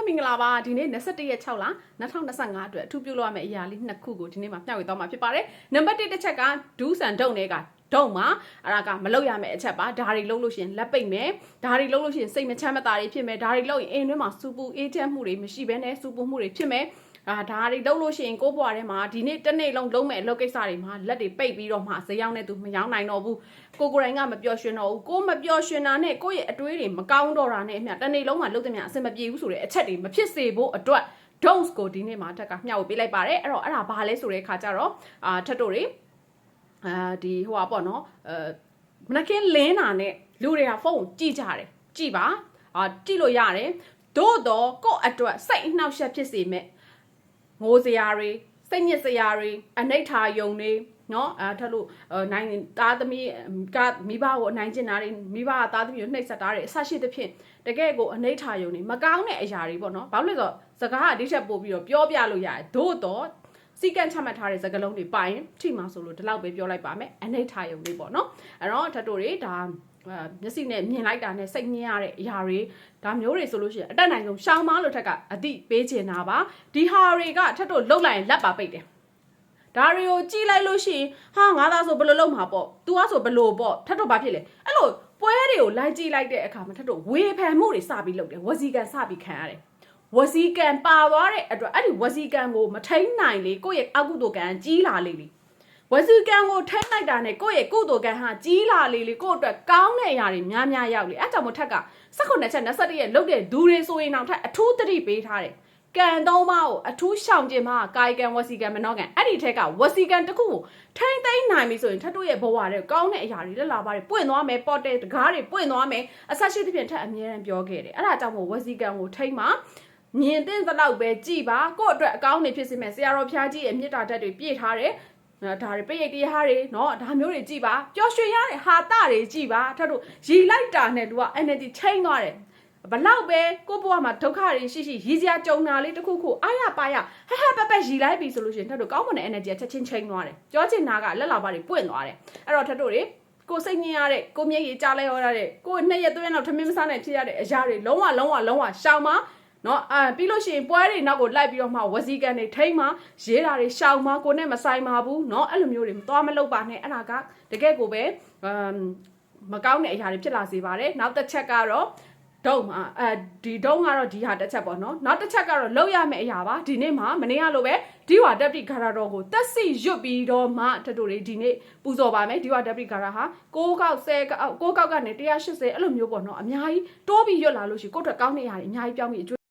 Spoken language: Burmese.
မင်္ဂလာပါဒီနေ့21ရက်6လ2025အတွက်အထူးပြုလုပ်ရမယ့်အရာလေး2ခုကိုဒီနေ့မှာမျှဝေသွားမှာဖြစ်ပါတယ်နံပါတ်1တစ်ချက်ကဒူးဆန်ဒုံတွေကဒုံမှာအဲ့ဒါကမလုပ်ရမယ့်အချက်ပါဒါတွေလုပ်လို့ရှိရင်လက်ပိတ်မယ်ဒါတွေလုပ်လို့ရှိရင်စိတ်မချမ်းမသာတွေဖြစ်မယ်ဒါတွေလုပ်ရင်အိမ်တွင်းမှာစူပူအေးချမ်းမှုတွေမရှိဘဲနဲ့စူပူမှုတွေဖြစ်မယ်ဒါတွေလုပ်လို့ရှိရင်ကိုယ့်ဘဝထဲမှာဒီနေ့တစ်နေ့လုံးလုံးမဲ့အလုပ်ကိစ္စတွေမှာလက်တွေပိတ်ပြီးတော့မှဇေယောင်းနဲ့သူမရောင်းနိုင်တော့ဘူးကိုကိုယ်တိုင်ကမပျော်ရွှင်တော့ဘူးကိုမပျော်ရွှင်တာနဲ့ကိုယ့်ရဲ့အတွေးတွေမကောင်းတော့တာနဲ့အမျှတစ်နေ့လုံးမှာလုပ်တဲ့မြအဆင်မပြေဘူးဆိုတဲ့အချက်တွေမဖြစ်စေဖို့အတွက် don'ts ကိုဒီနေ့မှာထက်ကမျှဝေပေးလိုက်ပါတယ်အဲ့တော့အဲ့ဒါဘာလဲဆိုတဲ့အခါကျတော့ထက်တို့တွေဒီဟိုပါပေါ့နော်မနက်ခင်းလင်းတာနဲ့လူတွေကဖုန်းကြည့်ကြတယ်ကြည့်ပါကြည့်လို့ရတယ်သို့တော့ကိုယ့်အတွက်စိတ်အနှောက်အယှက်ဖြစ်စေမဲ့ငိုစရာတွေစိတ်ညစ်စရာတွေအနိဋ္ဌာယုံတွေနော်ထက်လို့နိုင်သားသမီးကမိဘကိုအနိုင်ကျင့်တာတွေမိဘကသားသမီးကိုနှိပ်စက်တာတွေအဆရှိသဖြင့်တကယ်ကိုအနိဋ္ဌာယုံတွေမကောင်းတဲ့အရာတွေပေါ့နော်ဘာလို့လဲဆိုတော့စကားကဒီချက်ပို့ပြီးတော့ပြောပြလို့ရတယ်သို့တော့စီကံချမှတ်ထားတဲ့စကားလုံးတွေပါရင်ထိမှဆိုလို့ဒီလောက်ပဲပြောလိုက်ပါမယ်အနိဋ္ဌာယုံတွေပေါ့နော်အဲ့တော့ထက်တို့တွေဒါမျက်စိနဲ့မြင်လိုက်တာနဲ့စိတ်ညစ်ရတဲ့အရာတွေဒါမျိုးတွေဆိုလို့ရှိရင်အတက်နိုင်ဆုံးရှောင်းမလို့ထက်ကအတိပေးချင်တာပါဒီဟာတွေကထက်တို့လှုပ်လိုက်ရင်လက်ပါပိတ်တယ်ဒါတွေကိုကြည့်လိုက်လို့ရှိရင်ဟာငါသားဆိုဘယ်လိုလုပ်မှာပေါ့ तू อ่ะဆိုဘယ်လိုပေါ့ထက်တော့ဘာဖြစ်လဲအဲ့လိုပွဲတွေကိုလိုက်ကြည့်လိုက်တဲ့အခါမှာထက်တော့ဝေဖန်မှုတွေစပြီးလုပ်တယ်ဝစီကန်စပြီးခံရတယ်ဝစီကန်ပါသွားတဲ့အတွက်အဲ့ဒီဝစီကန်ကိုမထိန်နိုင်လေကိုယ့်ရဲ့အကုသိုလ်ကံကြီးလာလေဝစီကံကိုထိန်းလိုက်တာနဲ့ကိုယ့်ရဲ့ကုသိုလ်ကံဟာကြီးလာလေကိုယ့်အတွက်ကောင်းတဲ့အရာတွေများများရောက်လေအဲကြောင့်မို့ထက်က18ချက်21ရက်လုတ်တဲ့ဒူတွေဆိုရင်တော့ထက်အထူးသတိပေးထားတယ်ကံသုံးပါးကိုအထူးရှောင်ကျင်မှာကာယကံဝစီကံမနောကံအဲ့ဒီထက်ကဝစီကံတစ်ခုကိုထိန်းသိမ်းနိုင်ပြီဆိုရင်ထက်တို့ရဲ့ဘဝတွေကောင်းတဲ့အရာတွေလက်လာပါတွေပွင့်သွားမယ်ပေါ်တဲ့တကားတွေပွင့်သွားမယ်အဆက်ရှိသဖြင့်ထက်အမြဲတမ်းပြောခဲ့တယ်အဲ့ဒါကြောင့်မို့ဝစီကံကိုထိန်းမှာမြင်တဲ့သလောက်ပဲကြည်ပါကိုယ့်အတွက်အကောင်းနေဖြစ်စေမယ်ဆရာတော်ဖျားကြီးရဲ့မြစ်တာတက်တွေပြည့်ထားတယ်ဒါတွေပိတ်တရားတွေเนาะဒါမျိုးတွေကြည်ပါပျော်ရွှင်ရတဲ့ဟာတတွေကြည်ပါထပ်တို့ရီလိုက်တာနဲ့သူက energy ချိန်သွားတယ်ဘလောက်ပဲကိုယ့်ဘဝမှာဒုက္ခတွေရှိရှိရီစရာကြုံတာလေးတစ်ခုခုအားရပါရဟပရီလိုက်ပြီဆိုလို့ရှိရင်ထပ်တို့ကောင်းမွန်တဲ့ energy ချက်ချင်းချိန်သွားတယ်ကြောချင်တာကလက်လာပါတွေပွင့်သွားတယ်အဲ့တော့ထပ်တို့တွေကိုစိတ်ညစ်ရတဲ့ကိုမျက်ရည်ကြားလဲရတဲ့ကိုနှစ်ရက်သွင်းတော့ထမင်းမစားနိုင်ဖြစ်ရတဲ့အရာတွေလုံးဝရှောင်ပါနော်ပြီးလို့ရှိရင်ပွဲတွေနောက်ကိုလိုက်ပြီးတော့မှဝစီကန်တွေထိမ့်မှာရေးတာတွေရှောင်မှာကိုနဲ့မဆိုင်ပါဘူးเนาะအဲ့လိုမျိုးတွေသွားမလုပ်ပါနဲ့အဲ့ဒါကတကယ်ကိုပဲမကောင်းတဲ့အရာတွေဖြစ်လာစေပါတယ်နောက်တစ်ချက်ကတော့ဒုံမှာဒီဒုံကတော့ဒီဟာတစ်ချက်ပေါ့နော်နောက်တစ်ချက်ကတော့လောက်ရမယ့်အရာပါဒီနေ့မှာမနေ့ကလိုပဲဒီဝါတက်ပတိဂါရတော်ကိုတက်စီရွတ်ပြီးတော့မှတတို့တွေဒီနေ့ပူဇော်ပါမယ်ဒီဝါတက်ပတိဂါရဟာ6ကောက်10ကောက်6ကောက်ကနေ180အဲ့လိုမျိုးပေါ့နော်အများကြီးတိုးပြီးရွတ်လာလို့ရှိရင်ကိုယ့်အတွက်ကောင်းတဲ့အရာတွေအများကြီးပြောင်းပြီး